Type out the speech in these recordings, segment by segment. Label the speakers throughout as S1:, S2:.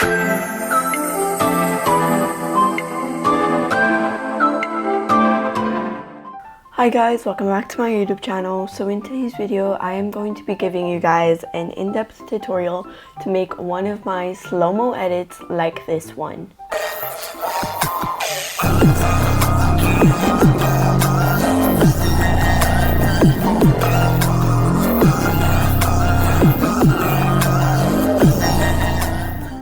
S1: Hi guys, welcome back to my YouTube channel. So in today's video, I am going to be giving you guys an in-depth tutorial to make one of my slow-mo edits like this one.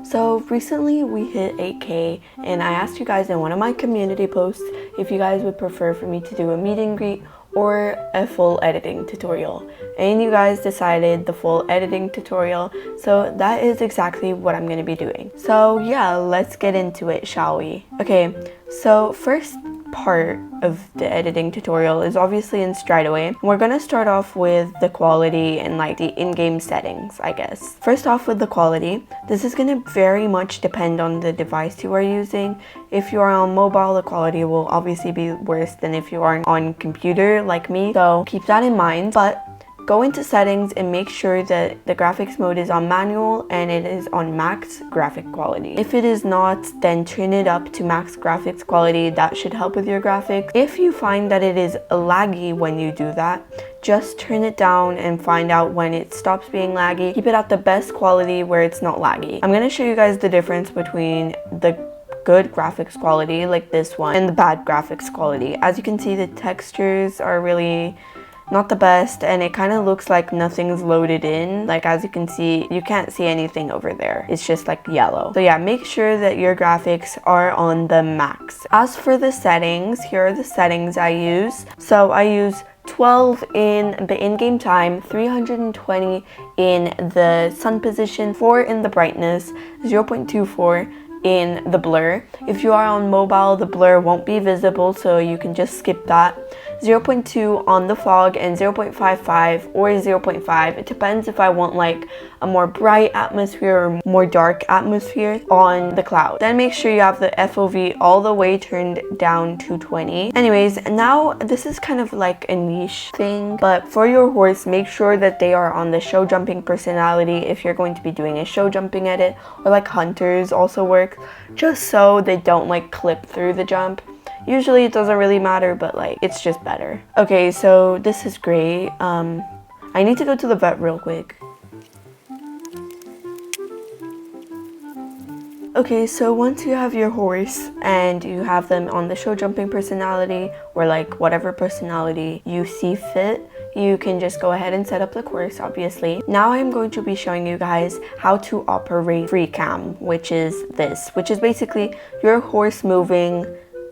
S1: So recently we hit 8K and I asked you guys in one of my community posts if you guys would prefer for me to do a meet and greet or a full editing tutorial. And you guys decided the full editing tutorial, so that is exactly what I'm going to be doing. So yeah, let's get into it, shall we? Okay, so first part of the editing tutorial is obviously in Straightaway. We're gonna start off with the quality and like the in-game settings, I guess. First off with the quality, this is gonna very much depend on the device you are using. If you are on mobile, the quality will obviously be worse than if you are on computer like me, so keep that in mind. But go into settings and make sure that the graphics mode is on manual and it is on max graphic quality. If it is not, then turn it up to max graphics quality. That should help with your graphics. If you find that it is laggy when you do that, just turn it down and find out when it stops being laggy. Keep it at the best quality where it's not laggy. I'm gonna show you guys the difference between the good graphics quality like this one and the bad graphics quality. As you can see, the textures are really not the best and it kind of looks like nothing's loaded in. Like as you can see, you can't see anything over there. It's just like yellow. So yeah, make sure that your graphics are on the max. As for the settings, here are the settings I use. So I use 12 in the in-game time, 320 in the sun position, 4 in the brightness, 0.24 in the blur. If you are on mobile, the blur won't be visible, so you can just skip that. 0.2 on the fog and 0.55 or 0.5. It depends if I want like a more bright atmosphere or more dark atmosphere on the cloud. Then make sure you have the FOV all the way turned down to 20. Anyways, now this is kind of like a niche thing, but for your horse, make sure that they are on the show jumping personality if you're going to be doing a show jumping edit, or like hunters also work, just so they don't like clip through the jump. Usually it doesn't really matter, but like it's just better. Okay, so this is great. I need to go to the vet real quick. Okay, so once you have your horse and you have them on the show jumping personality or like whatever personality you see fit, you can just go ahead and set up the course, obviously. Now I'm going to be showing you guys how to operate free cam, which is this, which is basically your horse moving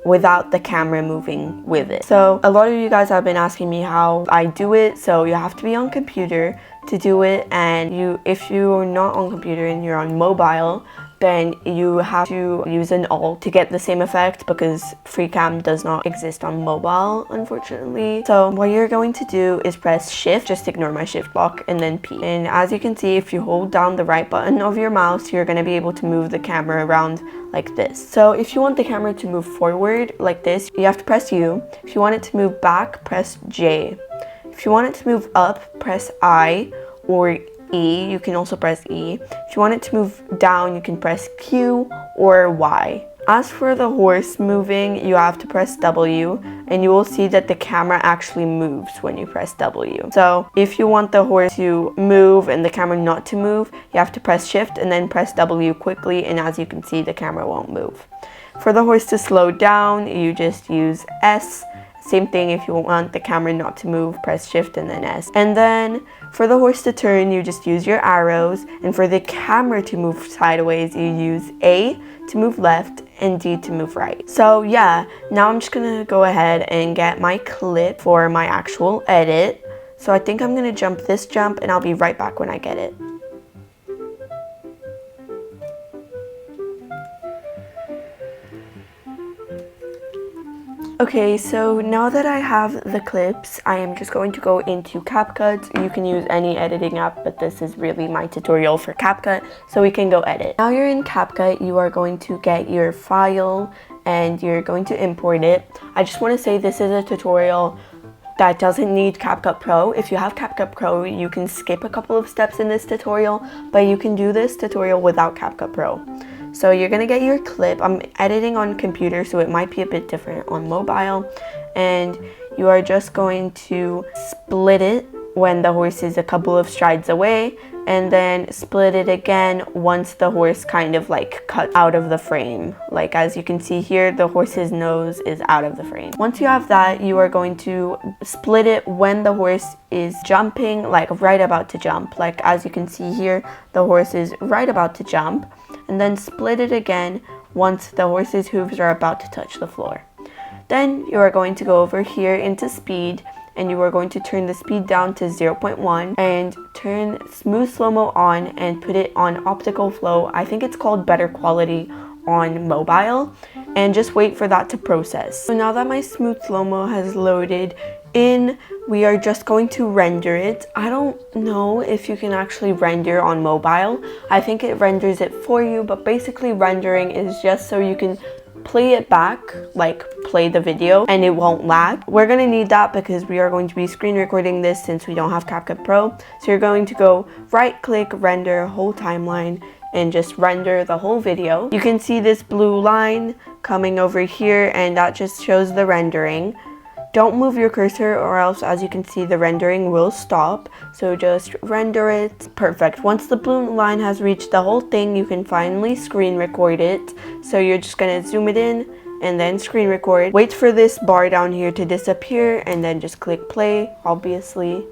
S1: without the camera moving with it. So a lot of you guys have been asking me how I do it. So you have to be on computer to do it, and if you're not on computer and you're on mobile, then you have to use an alt to get the same effect, because free cam does not exist on mobile, unfortunately. So what you're going to do is press shift, just ignore my shift block, and then P. And as you can see, if you hold down the right button of your mouse, you're going to be able to move the camera around like this. So if you want the camera to move forward like this, you have to press U. If you want it to move back, press J. If you want it to move up, press I or E. You can also press E. If you want it to move down, you can press Q or Y. As for the horse moving, you have to press W, and you will see that the camera actually moves when you press W. So if you want the horse to move and the camera not to move, you have to press shift and then press W quickly, and as you can see, the camera won't move. For the horse to slow down, you just use S. Same thing, if you want the camera not to move, press shift and then S. And then for the horse to turn, you just use your arrows. And for the camera to move sideways, you use A to move left and D to move right. So yeah, now I'm just gonna go ahead and get my clip for my actual edit. So I think I'm gonna jump this jump and I'll be right back when I get it. Okay, so now that I have the clips, I am just going to go into CapCut. You can use any editing app, but this is really my tutorial for CapCut, so we can go edit. Now you're in CapCut, you are going to get your file and you're going to import it. I just want to say this is a tutorial that doesn't need CapCut Pro. If you have CapCut Pro, you can skip a couple of steps in this tutorial, but you can do this tutorial without CapCut Pro. So you're gonna get your clip. I'm editing on computer, so it might be a bit different on mobile. And you are just going to split it when the horse is a couple of strides away, and then split it again once the horse kind of like cut out of the frame. Like as you can see here, the horse's nose is out of the frame. Once you have that, you are going to split it when the horse is jumping, like right about to jump. Like as you can see here, the horse is right about to jump, and then split it again once the horse's hooves are about to touch the floor. Then you are going to go over here into speed, and you are going to turn the speed down to 0.1 and turn smooth slow-mo on and put it on optical flow. I think it's called better quality on mobile, and just wait for that to process. So now that my smooth slow-mo has loaded in, we are just going to render it. I don't know if you can actually render on mobile. I think it renders it for you, but basically rendering is just so you can play it back, like play the video, and it won't lag. We're gonna need that because we are going to be screen recording this since we don't have CapCut Pro. So you're going to go right click, render whole timeline, and just render the whole video. You can see this blue line coming over here, and that just shows the rendering. Don't move your cursor, or else, as you can see, the rendering will stop. So just render it. Perfect. Once the blue line has reached the whole thing, you can finally screen record it. So you're just gonna zoom it in and then screen record. Wait for this bar down here to disappear, and then just click play, obviously.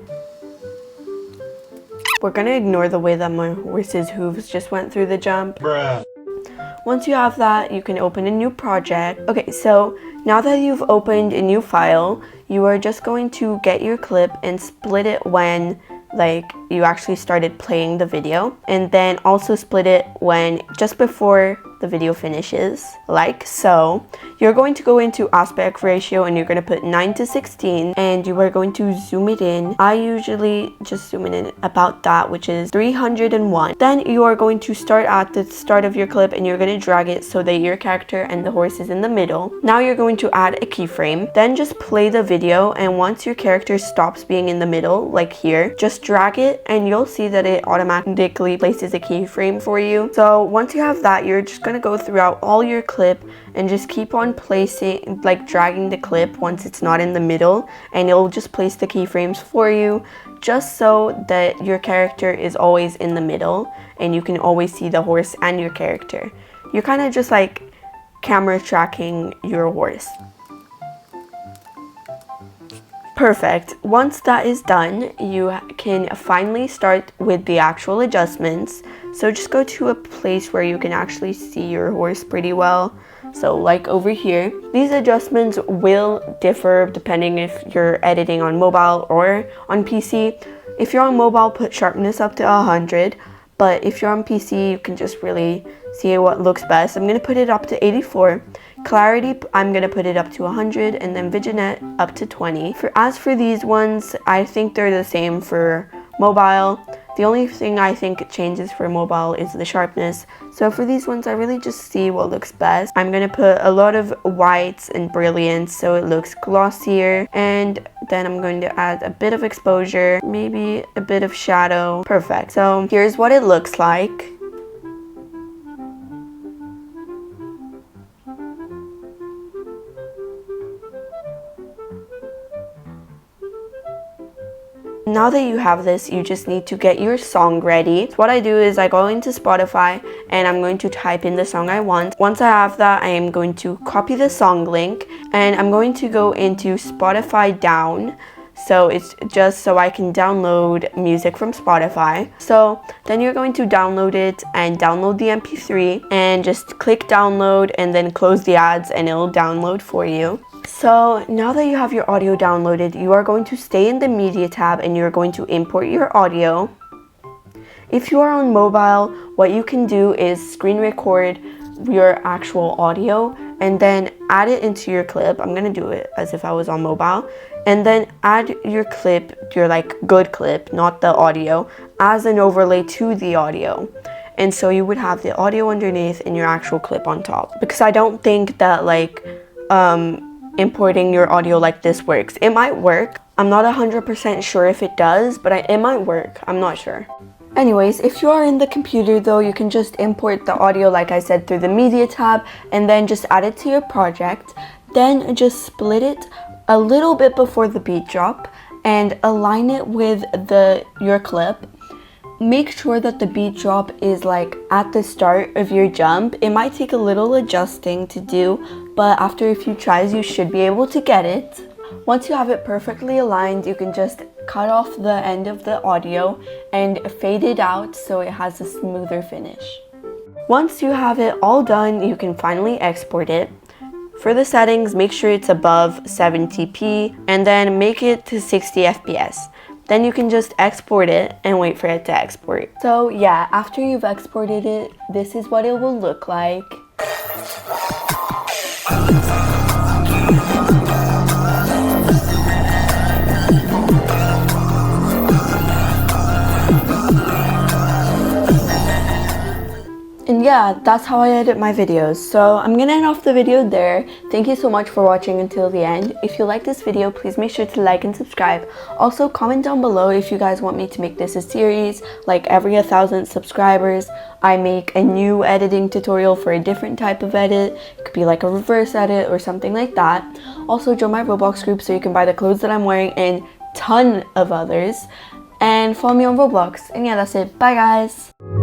S1: We're gonna ignore the way that my horse's hooves just went through the jump.
S2: Bruh.
S1: Once you have that, you can open a new project. Okay, so now that you've opened a new file, you are just going to get your clip and split it when like you actually started playing the video, and then also split it when just before the video finishes, like so. You're going to go into aspect ratio, and you're going to put 9:16, and you are going to zoom it in. I usually just zoom it in about that, which is 301. Then you are going to start at the start of your clip, and you're going to drag it so that your character and the horse is in the middle. Now you're going to add a keyframe, then just play the video, and once your character stops being in the middle, like here, just drag it, and you'll see that it automatically places a keyframe for you. So once you have that, you're just going to go throughout all your clip and just keep on placing, like dragging the clip once it's not in the middle, and it'll just place the keyframes for you, just so that your character is always in the middle and you can always see the horse and your character. You're kind of just like camera tracking your horse. Perfect. Once that is done, you can finally start with the actual adjustments. So just go to a place where you can actually see your horse pretty well. So like over here, these adjustments will differ depending if you're editing on mobile or on PC. If you're on mobile, put sharpness up to 100. But if you're on PC, you can just really see what looks best. I'm going to put it up to 84. Clarity, I'm going to put it up to 100, and then vignette up to 20. As for these ones, I think they're the same for mobile. The only thing I think changes for mobile is the sharpness. So for these ones, I really just see what looks best. I'm going to put a lot of whites and brilliance so it looks glossier. And then I'm going to add a bit of exposure, maybe a bit of shadow. Perfect. So here's what it looks like. Now that you have this, you just need to get your song ready. So what I do is I go into Spotify and I'm going to type in the song I want. Once I have that, I am going to copy the song link and I'm going to go into Spotify down. So it's just so I can download music from Spotify. So then you're going to download it and download the MP3 and just click download and then close the ads and it'll download for you. So now that you have your audio downloaded, you are going to stay in the media tab and you're going to import your audio. If you are on mobile, what you can do is screen record your actual audio and then add it into your clip. I'm gonna do it as if I was on mobile, and then add your clip, your like good clip, not the audio, as an overlay to the audio. And so you would have the audio underneath and your actual clip on top, because I don't think that like importing your audio like this works. It might work. I'm not 100% sure if it does, but it might work. I'm not sure. Anyways, if you are in the computer though, you can just import the audio like I said through the media tab and then just add it to your project. Then just split it a little bit before the beat drop and align it with your clip. Make sure that the beat drop is like at the start of your jump. It might take a little adjusting to do, but after a few tries you should be able to get it. Once you have it perfectly aligned, you can just cut off the end of the audio and fade it out so it has a smoother finish. Once you have it all done, you can finally export it. For the settings, make sure it's above 70p and then make it to 60 FPS. Then you can just export it and wait for it to export. So yeah, after you've exported it, this is what it will look like. And yeah, that's how I edit my videos. So I'm gonna end off the video there. Thank you so much for watching until the end. If you like this video, please make sure to like and subscribe. Also, comment down below if you guys want me to make this a series. Like every 1,000 subscribers, I make a new editing tutorial for a different type of edit. It could be like a reverse edit or something like that. Also, join my Roblox group so you can buy the clothes that I'm wearing and ton of others. And follow me on Roblox. And yeah, that's it. Bye guys!